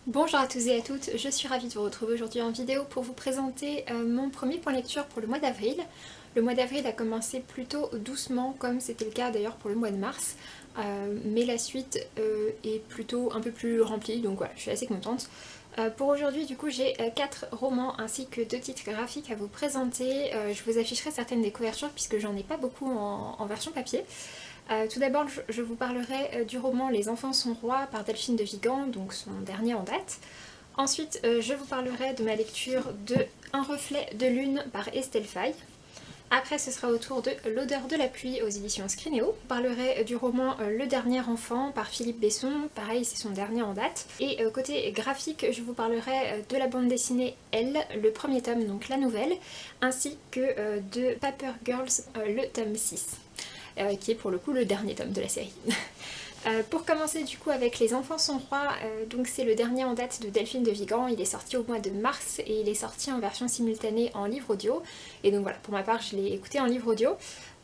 Bonjour à tous et à toutes, je suis ravie de vous retrouver aujourd'hui en vidéo pour vous présenter mon premier point lecture pour le mois d'avril. Le mois d'avril a commencé plutôt doucement comme c'était le cas d'ailleurs pour le mois de mars, mais la suite est plutôt un peu plus remplie, donc voilà, je suis assez contente. Pour aujourd'hui du coup j'ai 4 romans ainsi que 2 titres graphiques à vous présenter. Je vous afficherai certaines des couvertures puisque j'en ai pas beaucoup en version papier. Tout d'abord, je vous parlerai du roman Les enfants sont rois par Delphine de Vigan, donc son dernier en date. Ensuite, je vous parlerai de ma lecture de Un reflet de lune par Estelle Faye. Après, ce sera au tour de L'odeur de la pluie aux éditions Scrinéo. Je parlerai du roman Le dernier enfant par Philippe Besson, pareil, c'est son dernier en date. Et côté graphique, je vous parlerai de la bande dessinée Elle, le premier tome, donc la nouvelle, ainsi que de Paper Girls, le tome 6. Qui est pour le coup le dernier tome de la série. Pour commencer du coup avec Les enfants sont rois, donc c'est le dernier en date de Delphine de Vigan, il est sorti au mois de mars et il est sorti en version simultanée en livre audio. Et donc voilà, pour ma part je l'ai écouté en livre audio.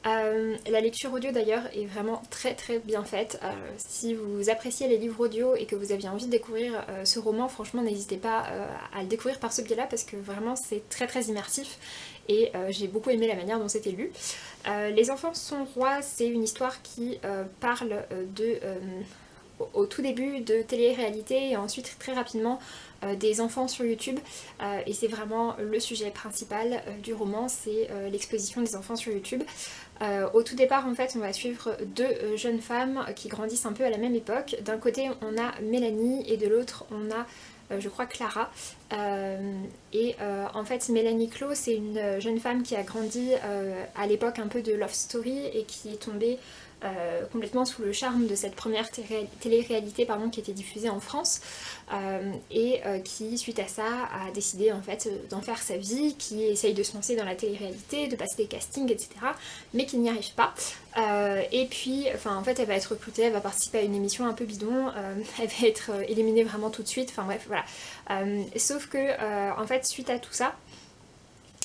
La lecture audio d'ailleurs est vraiment très très bien faite. Si vous appréciez les livres audio et que vous aviez envie de découvrir ce roman, franchement n'hésitez pas à le découvrir par ce biais-là parce que vraiment c'est très très immersif et j'ai beaucoup aimé la manière dont c'était lu. Les enfants sont rois, c'est une histoire qui parle au tout début de télé-réalité et ensuite très rapidement des enfants sur YouTube, et c'est vraiment le sujet principal du roman, c'est l'exposition des enfants sur YouTube. Au tout départ en fait on va suivre deux jeunes femmes qui grandissent un peu à la même époque. D'un côté on a Mélanie et de l'autre on a je crois Clara. En fait Mélanie Clos c'est une jeune femme qui a grandi à l'époque un peu de Love Story et qui est tombée complètement sous le charme de cette première télé-réalité qui était diffusée en France, qui suite à ça a décidé en fait d'en faire sa vie, qui essaye de se lancer dans la télé-réalité, de passer des castings etc, mais qui n'y arrive pas. Et puis en fait elle va être recrutée, elle va participer à une émission un peu bidon, elle va être éliminée vraiment tout de suite, enfin bref voilà. Sauf que en fait suite à tout ça,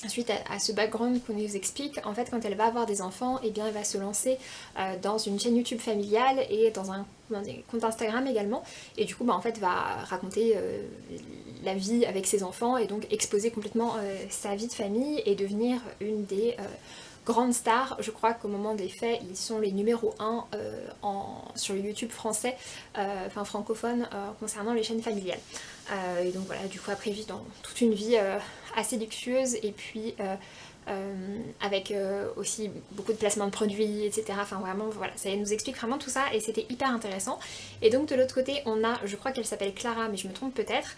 suite à ce background qu'on nous explique, en fait quand elle va avoir des enfants, et bien elle va se lancer dans une chaîne YouTube familiale et dans un compte Instagram également, et du coup en fait va raconter la vie avec ses enfants et donc exposer complètement sa vie de famille et devenir une des grandes stars. Je crois qu'au moment des faits ils sont les numéros 1 sur le YouTube français, enfin francophone, concernant les chaînes familiales. Et donc voilà, du coup après ils vivent dans toute une vie assez luxueuse et puis avec aussi beaucoup de placements de produits etc. Enfin vraiment voilà, ça nous explique vraiment tout ça et c'était hyper intéressant. Et donc de l'autre côté on a, je crois qu'elle s'appelle Clara mais je me trompe peut-être,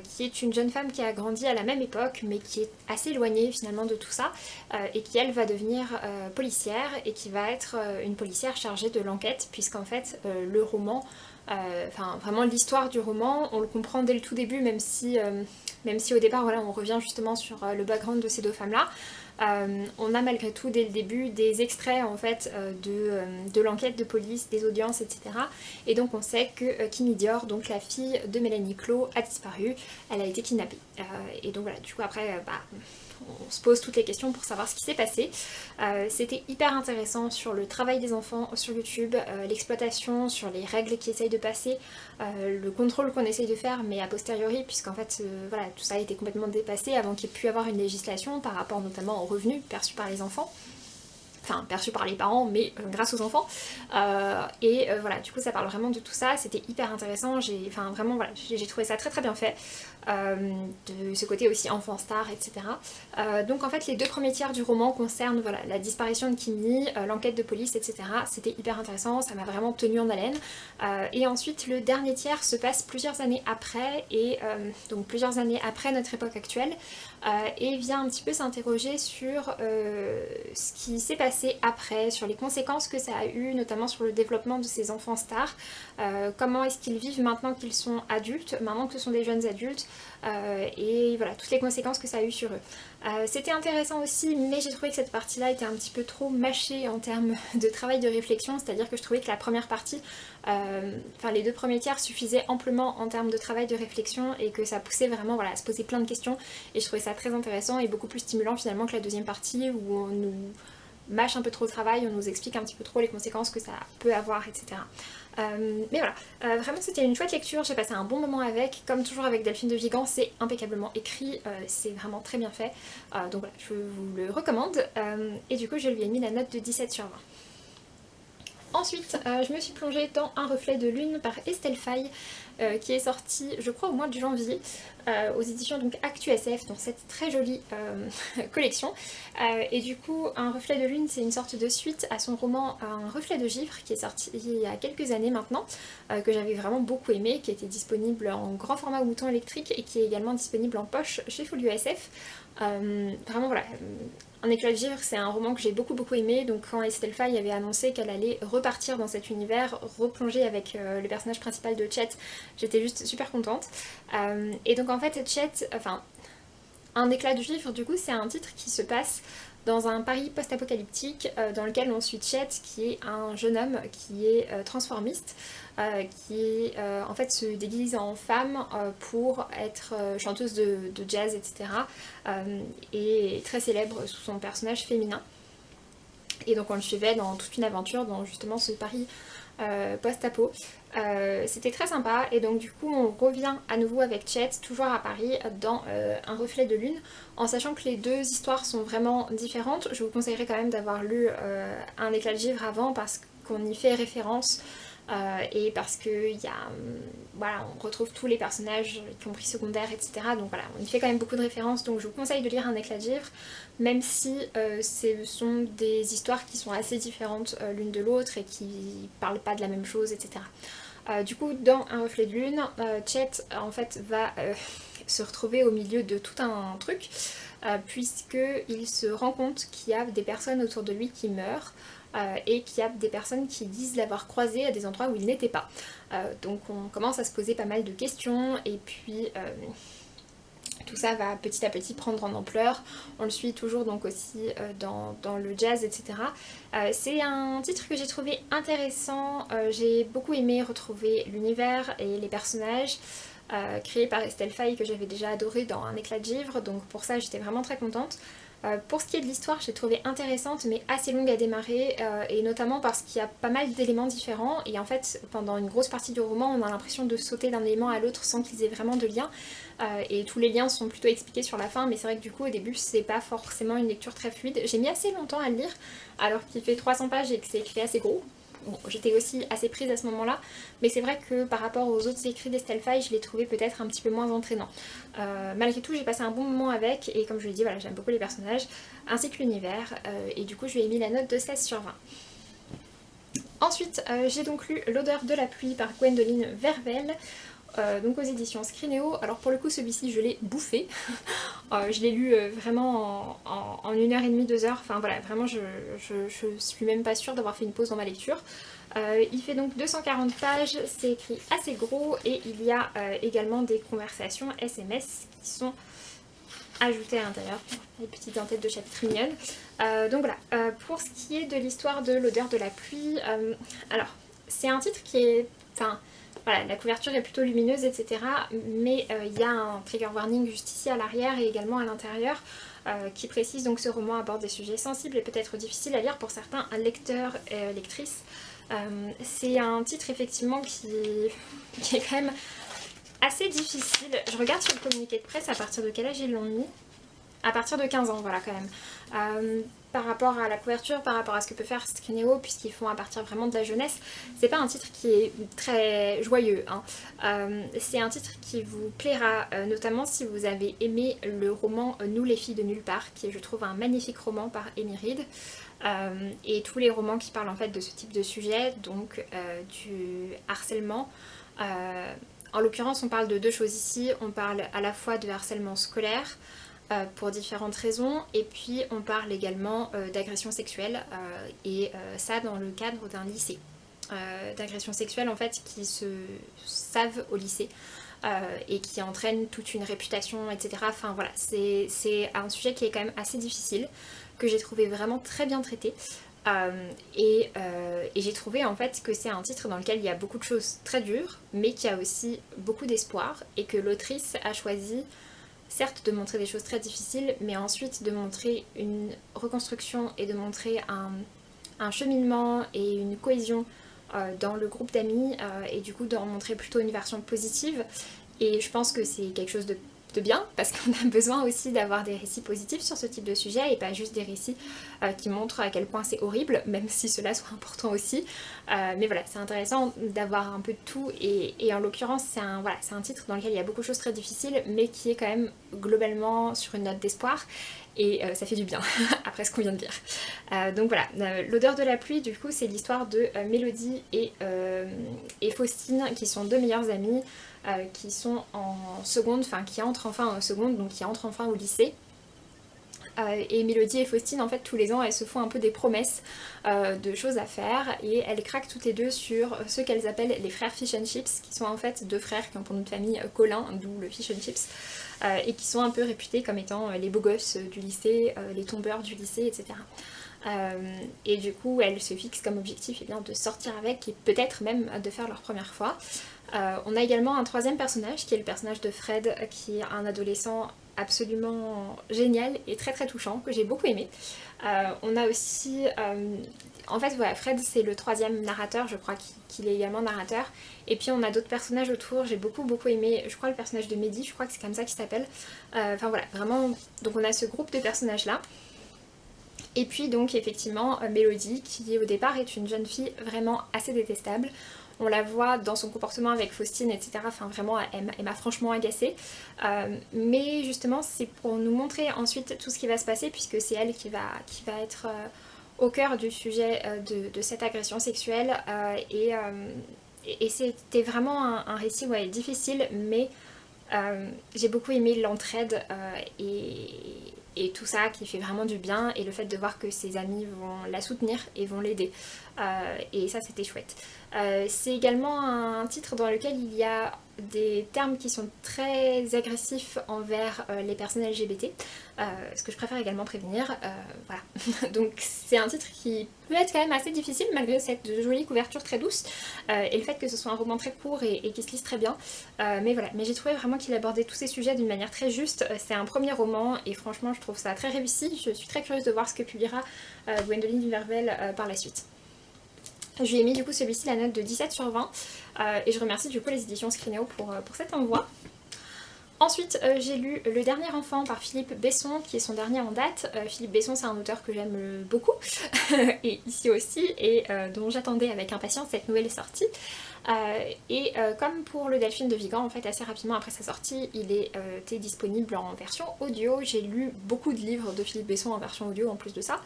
qui est une jeune femme qui a grandi à la même époque mais qui est assez éloignée finalement de tout ça, et qui elle va devenir policière et qui va être une policière chargée de l'enquête puisqu'en fait le roman, enfin vraiment l'histoire du roman, on le comprend dès le tout début même si au départ voilà, on revient justement sur le background de ces deux femmes là. On a malgré tout dès le début des extraits en fait de l'enquête de police, des audiences etc. Et donc on sait que Kimi Dior, donc la fille de Mélanie Clos, a disparu, elle a été kidnappée. Et donc voilà, du coup après on se pose toutes les questions pour savoir ce qui s'est passé. C'était hyper intéressant sur le travail des enfants sur YouTube, l'exploitation, sur les règles qu'ils essayent de passer, le contrôle qu'on essaye de faire mais a posteriori puisqu'en fait voilà, tout ça a été complètement dépassé avant qu'il y ait pu y avoir une législation par rapport notamment aux revenus perçus par les enfants. Enfin perçu par les parents mais grâce aux enfants, voilà, du coup ça parle vraiment de tout ça, c'était hyper intéressant, enfin vraiment voilà, j'ai trouvé ça très très bien fait, de ce côté aussi enfant star etc. Donc en fait les deux premiers tiers du roman concernent voilà, la disparition de Kimi, l'enquête de police etc, c'était hyper intéressant, ça m'a vraiment tenu en haleine, et ensuite le dernier tiers se passe plusieurs années après, et donc plusieurs années après notre époque actuelle, et vient un petit peu s'interroger sur ce qui s'est passé après, sur les conséquences que ça a eu, notamment sur le développement de ces enfants stars, comment est-ce qu'ils vivent maintenant qu'ils sont adultes, maintenant que ce sont des jeunes adultes, et voilà, toutes les conséquences que ça a eu sur eux. C'était intéressant aussi, mais j'ai trouvé que cette partie-là était un petit peu trop mâchée en termes de travail de réflexion, c'est-à-dire que je trouvais que la première partie, enfin les deux premiers tiers suffisaient amplement en termes de travail de réflexion et que ça poussait vraiment voilà, à se poser plein de questions, et je trouvais ça très intéressant et beaucoup plus stimulant finalement que la deuxième partie où on nous mâche un peu trop le travail, on nous explique un petit peu trop les conséquences que ça peut avoir, etc. Mais voilà, vraiment c'était une chouette lecture, j'ai passé un bon moment avec, comme toujours avec Delphine de Vigan, c'est impeccablement écrit, c'est vraiment très bien fait, donc voilà, je vous le recommande, et du coup je lui ai mis la note de 17/20. Ensuite, je me suis plongée dans Un reflet de lune par Estelle Faye, qui est sorti, je crois, au mois de janvier, aux éditions donc Actu SF, dans cette très jolie collection. Et du coup, Un reflet de lune, c'est une sorte de suite à son roman Un reflet de givre, qui est sorti il y a quelques années maintenant, que j'avais vraiment beaucoup aimé, qui était disponible en grand format au bouton électrique et qui est également disponible en poche chez Folio SF. Vraiment voilà, Un éclat de givre, c'est un roman que j'ai beaucoup aimé, donc quand Estelle Faye avait annoncé qu'elle allait repartir dans cet univers, replonger avec le personnage principal de Chet, j'étais juste super contente. Et donc en fait Chet, enfin Un éclat de givre du coup c'est un titre qui se passe dans un Paris post-apocalyptique dans lequel on suit Chet qui est un jeune homme qui est transformiste, qui en fait se déguise en femme pour être chanteuse de jazz, etc. Et très célèbre sous son personnage féminin. Et donc on le suivait dans toute une aventure dans justement ce Paris post-apo. C'était très sympa et donc du coup on revient à nouveau avec Chet, toujours à Paris, dans Un reflet de lune, en sachant que les deux histoires sont vraiment différentes. Je vous conseillerais quand même d'avoir lu Un éclat de givre avant parce qu'on y fait référence. Et parce que voilà, on retrouve tous les personnages, y compris secondaires, etc. Donc voilà, on y fait quand même beaucoup de références, donc je vous conseille de lire Un éclat de givre, même si ce sont des histoires qui sont assez différentes l'une de l'autre et qui parlent pas de la même chose, etc. Du coup, dans Un reflet de lune, Chet en fait va se retrouver au milieu de tout un truc, puisqu'il se rend compte qu'il y a des personnes autour de lui qui meurent, et qu'il y a des personnes qui disent l'avoir croisé à des endroits où il n'était pas. Donc on commence à se poser pas mal de questions et puis tout ça va petit à petit prendre en ampleur. On le suit toujours donc aussi dans le jazz, etc. C'est un titre que j'ai trouvé intéressant, j'ai beaucoup aimé retrouver l'univers et les personnages créés par Estelle Faye que j'avais déjà adoré dans Un éclat de givre, donc pour ça j'étais vraiment très contente. Pour ce qui est de l'histoire, je l'ai trouvée intéressante mais assez longue à démarrer, et notamment parce qu'il y a pas mal d'éléments différents et en fait pendant une grosse partie du roman on a l'impression de sauter d'un élément à l'autre sans qu'ils aient vraiment de lien, et tous les liens sont plutôt expliqués sur la fin, mais c'est vrai que du coup au début c'est pas forcément une lecture très fluide. J'ai mis assez longtemps à le lire alors qu'il fait 300 pages et que c'est écrit assez gros. Bon, j'étais aussi assez prise à ce moment-là, mais c'est vrai que par rapport aux autres écrits d'Estelle Faye, je l'ai trouvé peut-être un petit peu moins entraînant. Malgré tout, j'ai passé un bon moment avec, et comme je l'ai dit, voilà, j'aime beaucoup les personnages, ainsi que l'univers, et du coup je lui ai mis la note de 16/20. Ensuite, j'ai donc lu L'odeur de la pluie par Gwendoline Vervel, donc aux éditions Scrinéo. Alors pour le coup celui-ci je l'ai bouffé, je l'ai lu vraiment en 1h30, 2 heures, enfin voilà, vraiment je suis même pas sûre d'avoir fait une pause dans ma lecture. Il fait donc 240 pages, c'est écrit assez gros et il y a également des conversations SMS qui sont ajoutées à l'intérieur, des petites en-têtes de chapitres mignonnes. Donc voilà, pour ce qui est de l'histoire de L'odeur de la pluie, alors c'est un titre qui est... Enfin, voilà, la couverture est plutôt lumineuse, etc. Mais il y a un trigger warning juste ici à l'arrière et également à l'intérieur qui précise donc ce roman aborde des sujets sensibles et peut-être difficiles à lire pour certains lecteurs et lectrices. C'est un titre effectivement qui est quand même assez difficile. Je regarde sur le communiqué de presse à partir de quel âge ils l'ont mis. À partir de 15 ans, voilà quand même. Par rapport à la couverture, par rapport à ce que peut faire Scrinéo, puisqu'ils font à partir vraiment de la jeunesse, c'est pas un titre qui est très joyeux, hein. C'est un titre qui vous plaira, notamment si vous avez aimé le roman Nous les filles de nulle part, qui est je trouve un magnifique roman par Amy Reed. Et tous les romans qui parlent en fait de ce type de sujet, donc du harcèlement. En l'occurrence on parle de deux choses ici, on parle à la fois de harcèlement scolaire, pour différentes raisons, et puis on parle également d'agression sexuelle, et ça dans le cadre d'un lycée. D'agression sexuelle en fait qui se savent au lycée, et qui entraînent toute une réputation, etc. Enfin voilà, c'est un sujet qui est quand même assez difficile, que j'ai trouvé vraiment très bien traité. Et j'ai trouvé en fait que c'est un titre dans lequel il y a beaucoup de choses très dures, mais qui a aussi beaucoup d'espoir, et que l'autrice a choisi certes de montrer des choses très difficiles, mais ensuite de montrer une reconstruction et de montrer un cheminement et une cohésion dans le groupe d'amis et du coup d'en montrer plutôt une version positive. Et je pense que c'est quelque chose de bien parce qu'on a besoin aussi d'avoir des récits positifs sur ce type de sujet et pas juste des récits qui montrent à quel point c'est horrible, même si cela soit important aussi. Mais voilà, c'est intéressant d'avoir un peu de tout et en l'occurrence c'est un titre dans lequel il y a beaucoup de choses très difficiles mais qui est quand même globalement sur une note d'espoir et ça fait du bien après ce qu'on vient de dire. Donc voilà, L'odeur de la pluie du coup c'est l'histoire de Mélodie et Faustine qui sont deux meilleures amies qui sont en seconde, enfin qui entrent enfin en seconde, donc qui entrent enfin au lycée. Et Mélodie et Faustine, en fait, tous les ans, elles se font un peu des promesses de choses à faire et elles craquent toutes les deux sur ce qu'elles appellent les frères Fish and Chips, qui sont en fait deux frères qui ont pour notre famille Colin, d'où le Fish and Chips, et qui sont un peu réputés comme étant les beaux gosses du lycée, les tombeurs du lycée, etc. Et du coup, elles se fixent comme objectif eh bien, de sortir avec et peut-être même de faire leur première fois. On a également un troisième personnage qui est le personnage de Fred, qui est un adolescent absolument génial et très très touchant, que j'ai beaucoup aimé. On a aussi... en fait, voilà, Fred c'est le troisième narrateur, je crois qu'il est également narrateur. Et puis on a d'autres personnages autour, j'ai beaucoup aimé, je crois le personnage de Mehdi, je crois que c'est comme ça qu'il s'appelle. Enfin voilà, vraiment, donc on a ce groupe de personnages là. Et puis donc effectivement Mélodie qui au départ est une jeune fille vraiment assez détestable. On la voit dans son comportement avec Faustine, etc. Enfin vraiment elle m'a franchement agacée. Mais justement c'est pour nous montrer ensuite tout ce qui va se passer puisque c'est elle qui va être au cœur du sujet de cette agression sexuelle. Et c'était vraiment un récit difficile mais j'ai beaucoup aimé l'entraide et tout ça qui fait vraiment du bien et le fait de voir que ses amis vont la soutenir et vont l'aider et ça c'était chouette. C'est également un titre dans lequel il y a des termes qui sont très agressifs envers les personnes LGBT, ce que je préfère également prévenir, voilà. Donc c'est un titre qui peut être quand même assez difficile malgré cette jolie couverture très douce et le fait que ce soit un roman très court et qui se lise très bien, mais voilà, mais j'ai trouvé vraiment qu'il abordait tous ces sujets d'une manière très juste. C'est un premier roman et franchement je trouve ça très réussi. Je suis très curieuse de voir ce que publiera Gwendoline Duvervel par la suite. Je lui ai mis du coup celui-ci la note de 17 sur 20 et je remercie du coup les éditions Scrinéo pour cet envoi. Ensuite, j'ai lu Le Dernier Enfant par Philippe Besson, qui est son dernier en date. Philippe Besson, c'est un auteur que j'aime beaucoup, et ici aussi, et dont j'attendais avec impatience cette nouvelle sortie. Comme pour Le Delphine de Vigan, en fait, assez rapidement après sa sortie, il était disponible en version audio. J'ai lu beaucoup de livres de Philippe Besson en version audio en plus de ça.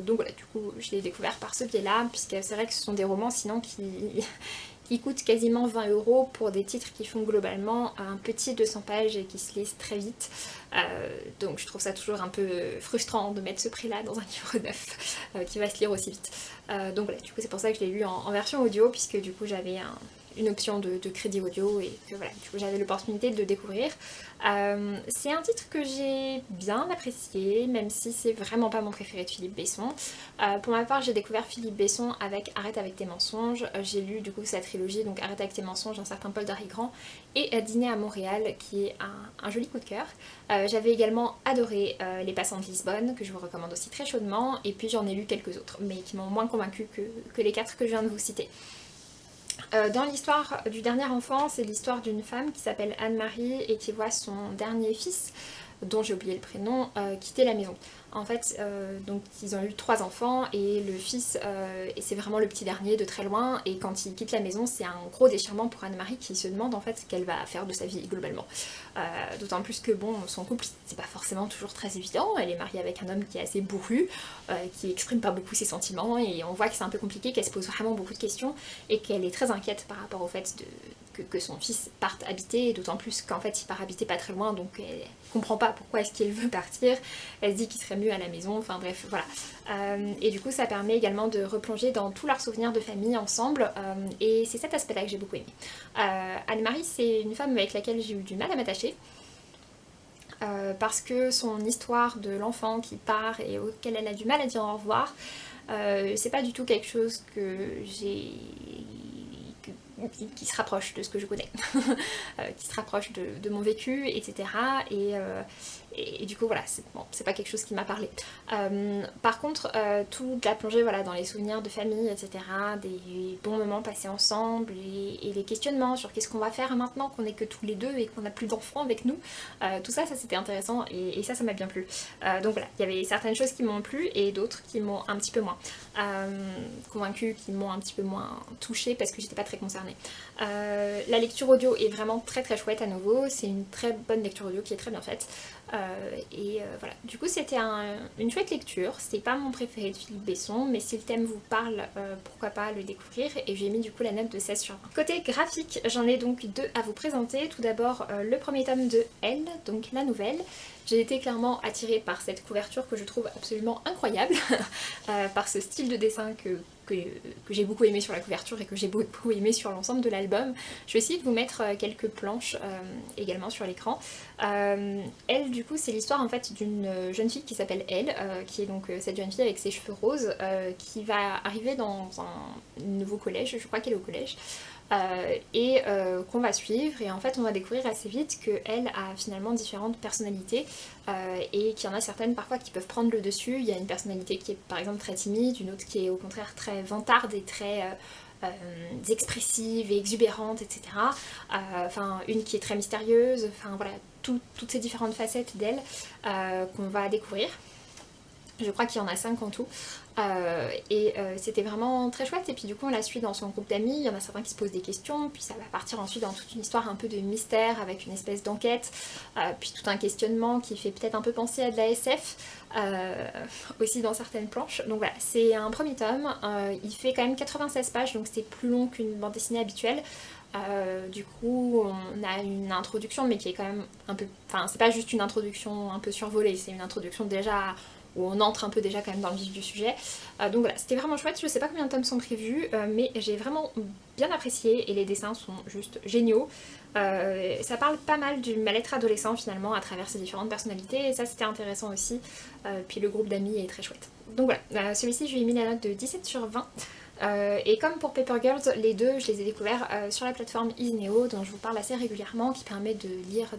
Donc voilà, du coup, je l'ai découvert par ce biais-là, puisque c'est vrai que ce sont des romans sinon qui coûtent quasiment 20 € pour des titres qui font globalement un petit 200 pages et qui se lisent très vite. Donc je trouve ça toujours un peu frustrant de mettre ce prix-là dans un livre neuf qui va se lire aussi vite. Donc voilà, du coup c'est pour ça que je l'ai lu en version audio, puisque du coup j'avais une option de crédit audio et que voilà, du coup j'avais l'opportunité de le découvrir. C'est un titre que j'ai bien apprécié, même si c'est vraiment pas mon préféré de Philippe Besson. Pour ma part, j'ai découvert Philippe Besson avec Arrête avec tes mensonges. J'ai lu du coup sa trilogie, donc Arrête avec tes mensonges, un certain Paul Darigrand, et Dîner à Montréal, qui est un joli coup de cœur. J'avais également adoré Les Passants de Lisbonne, que je vous recommande aussi très chaudement, et puis j'en ai lu quelques autres, mais qui m'ont moins convaincue que les 4 que je viens de vous citer. Dans l'histoire du dernier enfant, c'est l'histoire d'une femme qui s'appelle Anne-Marie et qui voit son dernier fils, dont j'ai oublié le prénom, quitter la maison. En fait, donc ils ont eu 3 enfants et le fils, et c'est vraiment le petit dernier de très loin, et quand il quitte la maison, c'est un gros déchirement pour Anne-Marie qui se demande en fait ce qu'elle va faire de sa vie globalement. D'autant plus que bon, son couple c'est pas forcément toujours très évident, elle est mariée avec un homme qui est assez bourru, qui exprime pas beaucoup ses sentiments, et on voit que c'est un peu compliqué, qu'elle se pose vraiment beaucoup de questions et qu'elle est très inquiète par rapport au fait que son fils parte habiter, et d'autant plus qu'en fait il part habiter pas très loin, donc elle comprend pas pourquoi est-ce qu'il veut partir, elle se dit qu'il serait mieux à la maison, enfin bref voilà. Et du coup ça permet également de replonger dans tous leurs souvenirs de famille ensemble, et c'est cet aspect là que j'ai beaucoup aimé. Anne-Marie c'est une femme avec laquelle j'ai eu du mal à m'attacher, parce que son histoire de l'enfant qui part et auquel elle a du mal à dire au revoir, c'est pas du tout quelque chose que qui se rapproche de ce que je connais, qui se rapproche de mon vécu, etc. Et du coup voilà, c'est pas quelque chose qui m'a parlé. Par contre, toute la plongée voilà, dans les souvenirs de famille, etc., des bons moments passés ensemble, et les questionnements sur qu'est-ce qu'on va faire maintenant qu'on est que tous les deux et qu'on n'a plus d'enfants avec nous, tout ça, ça c'était intéressant, et ça m'a bien plu. Donc voilà, il y avait certaines choses qui m'ont plu et d'autres qui m'ont un petit peu moins convaincue, qui m'ont un petit peu moins touchée parce que j'étais pas très concernée. La lecture audio est vraiment très très chouette à nouveau, c'est une très bonne lecture audio qui est très bien faite. Voilà, du coup c'était une chouette lecture, c'est pas mon préféré de Philippe Besson, mais si le thème vous parle, pourquoi pas le découvrir, et j'ai mis du coup la note de 16 sur 20. Côté graphique, j'en ai donc deux à vous présenter. Tout d'abord le premier tome de Elle, donc la nouvelle. J'ai été clairement attirée par cette couverture que je trouve absolument incroyable, par ce style de dessin que j'ai beaucoup aimé sur la couverture et que j'ai beaucoup aimé sur l'ensemble de l'album. Je vais essayer de vous mettre quelques planches également sur l'écran. Elle, du coup, c'est l'histoire en fait d'une jeune fille qui s'appelle Elle, qui est donc cette jeune fille avec ses cheveux roses, qui va arriver dans un nouveau collège, je crois qu'elle est au collège, qu'on va suivre, et en fait on va découvrir assez vite qu'elle a finalement différentes personnalités, et qu'il y en a certaines parfois qui peuvent prendre le dessus. Il y a une personnalité qui est par exemple très timide, une autre qui est au contraire très vantarde et très expressive et exubérante, etc. Enfin une qui est très mystérieuse, enfin voilà, toutes ces différentes facettes d'elle qu'on va découvrir. Je crois qu'il y en a 5 en tout. C'était vraiment très chouette, et puis du coup on la suit dans son groupe d'amis, il y en a certains qui se posent des questions, puis ça va partir ensuite dans toute une histoire un peu de mystère avec une espèce d'enquête, puis tout un questionnement qui fait peut-être un peu penser à de la SF, aussi dans certaines planches. Donc voilà, c'est un premier tome, il fait quand même 96 pages, donc c'est plus long qu'une bande dessinée habituelle. Du coup on a une introduction, mais qui est quand même un peu... Enfin c'est pas juste une introduction un peu survolée, c'est une introduction déjà où on entre un peu déjà quand même dans le vif du sujet. Donc voilà, c'était vraiment chouette. Je sais pas combien de tomes sont prévus, mais j'ai vraiment bien apprécié, et les dessins sont juste géniaux. Ça parle pas mal du mal-être adolescent finalement à travers ses différentes personnalités, et ça c'était intéressant aussi. Puis le groupe d'amis est très chouette. Donc voilà, celui-ci je lui ai mis la note de 17 sur 20. Et comme pour Paper Girls, les deux je les ai découverts sur la plateforme Isneo, dont je vous parle assez régulièrement, qui permet de lire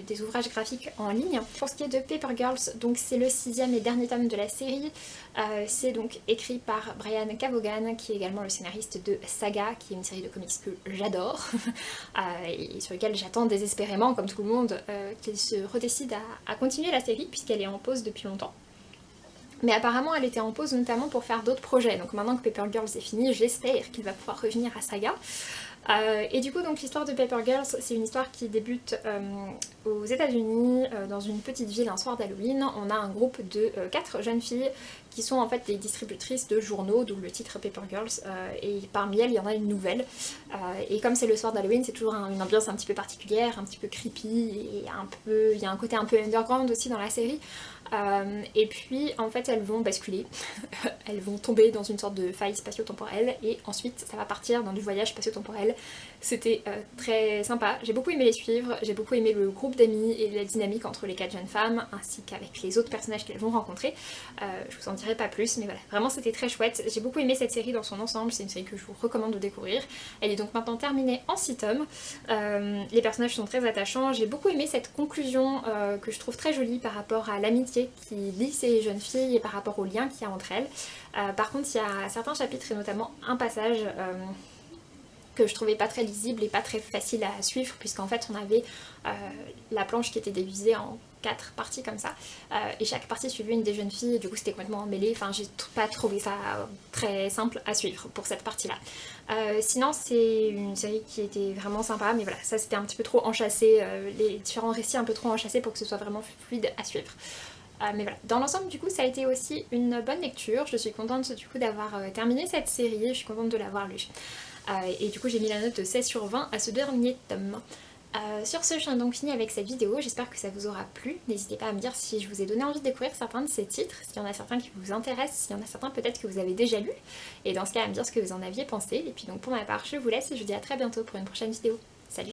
des ouvrages graphiques en ligne. Pour ce qui est de Paper Girls, donc c'est le 6e et dernier tome de la série. C'est donc écrit par Brian Cavogan, qui est également le scénariste de Saga, qui est une série de comics que j'adore, et sur lequel j'attends désespérément, comme tout le monde, qu'il se redécide à continuer la série, puisqu'elle est en pause depuis longtemps. Mais apparemment elle était en pause notamment pour faire d'autres projets, donc maintenant que Paper Girls est fini, j'espère qu'il va pouvoir revenir à Saga. Et du coup donc l'histoire de Paper Girls, c'est une histoire qui débute aux États-Unis, dans une petite ville un soir d'Halloween. On a un groupe de 4 jeunes filles qui sont en fait des distributrices de journaux, d'où le titre Paper Girls, et parmi elles il y en a une nouvelle. Et comme c'est le soir d'Halloween, c'est toujours une ambiance un petit peu particulière, un petit peu creepy, et il y a un côté un peu underground aussi dans la série. Et puis en fait elles vont basculer, elles vont tomber dans une sorte de faille spatio-temporelle, et ensuite ça va partir dans du voyage spatio-temporel. C'était très sympa, j'ai beaucoup aimé les suivre, j'ai beaucoup aimé le groupe d'amis et la dynamique entre les 4 jeunes femmes, ainsi qu'avec les autres personnages qu'elles vont rencontrer. Je vous en dirai pas plus, mais voilà, vraiment c'était très chouette. J'ai beaucoup aimé cette série dans son ensemble, c'est une série que je vous recommande de découvrir. Elle est donc maintenant terminée en 6 tomes, les personnages sont très attachants. J'ai beaucoup aimé cette conclusion que je trouve très jolie par rapport à l'amitié qui lie ces jeunes filles et par rapport au lien qu'il y a entre elles. Par contre il y a certains chapitres, et notamment un passage que je trouvais pas très lisible et pas très facile à suivre, puisqu'en fait on avait la planche qui était divisée en 4 parties comme ça, et chaque partie suivait une des jeunes filles, et du coup c'était complètement emmêlé. Enfin j'ai pas trouvé ça très simple à suivre pour cette partie là. Sinon c'est une série qui était vraiment sympa, mais voilà, ça c'était un petit peu trop enchâssé, les différents récits un peu trop enchâssés pour que ce soit vraiment fluide à suivre. Mais voilà, dans l'ensemble du coup ça a été aussi une bonne lecture. Je suis contente du coup d'avoir terminé cette série, je suis contente de l'avoir lue. Et du coup j'ai mis la note de 16 sur 20 à ce dernier tome. Sur ce, j'en ai donc fini avec cette vidéo, j'espère que ça vous aura plu. N'hésitez pas à me dire si je vous ai donné envie de découvrir certains de ces titres, s'il y en a certains qui vous intéressent, s'il y en a certains peut-être que vous avez déjà lus, et dans ce cas à me dire ce que vous en aviez pensé. Et puis donc pour ma part je vous laisse et je vous dis à très bientôt pour une prochaine vidéo.